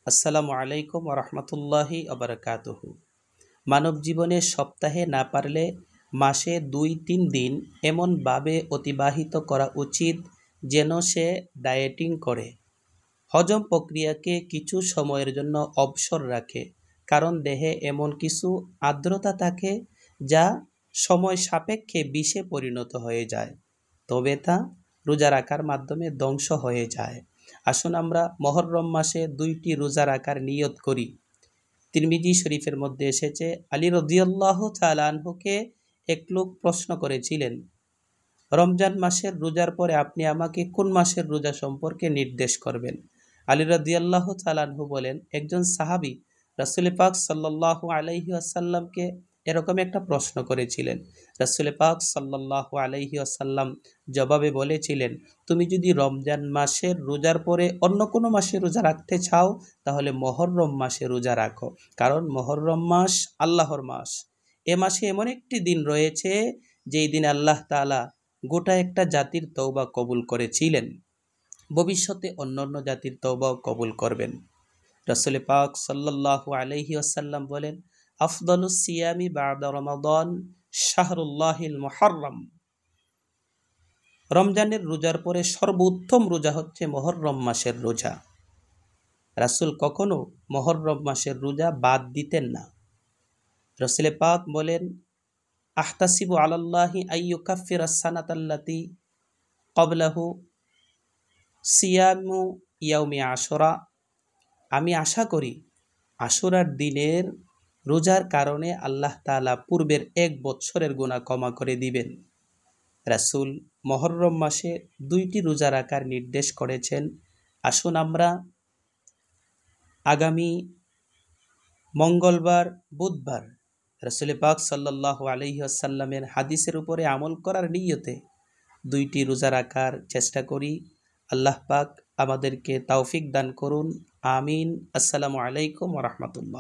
আসসালামু আলাইকুম ওরহমতুল্লাহি ওবরকাতুহু। মানব জীবনে সপ্তাহে না পারলে মাসে 2-3 দিন এমনভাবে অতিবাহিত করা উচিত যেন সে ডায়েটিং করে, হজম প্রক্রিয়াকে কিছু সময়ের জন্য অবসর রাখে, কারণ দেহে এমন কিছু আর্দ্রতা থাকে যা সময় সাপেক্ষে বিষে পরিণত হয়ে যায়, তবে তা রোজা রাখার মাধ্যমে ধ্বংস হয়ে যায়। আসুন আমরা মহররম মাসে 2টি রোজা রাখার নিয়ত করি। তিরমিজি শরীফের মধ্যে এসেছে, আলী রাদিয়াল্লাহু তাআলা আনহুকে এক লোক প্রশ্ন করেছিলেন, রমজান মাসের রোজার পরে আপনি আমাকে কোন মাসের রোজা সম্পর্কে নির্দেশ করবেন? আলী রাদিয়াল্লাহু তাআলা আনহু বলেন, একজন সাহাবী রাসূল পাক সাল্লাল্লাহু আলাইহি ওয়াসাল্লামকে এরকম একটা প্রশ্ন করেছিলেন। রাসূল পাক সাল্লাল্লাহু আলাইহি ওয়াসাল্লাম জবাবে বলেছিলেন, তুমি যদি রমজান মাসের রোজার পরে অন্য কোনো মাসে রোজা রাখতে চাও তাহলে মহররম মাসে রোজা রাখো, কারণ মহররম মাস আল্লাহর মাস। এ মাসে এমন একটি দিন রয়েছে যেই দিন আল্লাহ তাআলা গোটা একটা জাতির তওবা কবুল করেছিলেন, ভবিষ্যতে অন্যান্য জাতির তওবাও কবুল করবেন। রাসূল পাক সাল্লাল্লাহু আলাইহি ওয়াসাল্লাম বলেন, আফদালুস সিয়ামি বা'দা রমাদান শাহরুল্লাহিল মুহাররম। রমজানের রোজার পরে সর্বোত্তম রোজা হচ্ছে মহররম মাসের রোজা। রাসূল কখনো মহররম মাসের রোজা বাদ দিতেন না। রাসূল পাক বলেন, আহতাসিবু আলাল্লাহি আইয়ুকাফিরাস সানাতাল্লাতি ক্বাবলাহু সিয়ামু ইয়াউমি আশুরা। আমি আশা করি আশুরার দিনের রোজার কারণে আল্লাহ তাআলা পূর্বের 1 বৎসরের গুনাহ ক্ষমা করে দিবেন। রাসূল মহররম মাসে 2টি রোজা রাখার নির্দেশ করেছেন। আসুন আমরা আগামী মঙ্গলবার, বুধবার রাসূল পাক সাল্লাল্লাহু আলাইহি ওয়াসাল্লামের হাদিসের উপরে আমল করার নিয়তে 2টি রোজা রাখার চেষ্টা করি। আল্লাহ পাক আমাদেরকে তৌফিক দান করুন। আমিন। আসসালামু আলাইকুম ওয়া রাহমাতুল্লাহ।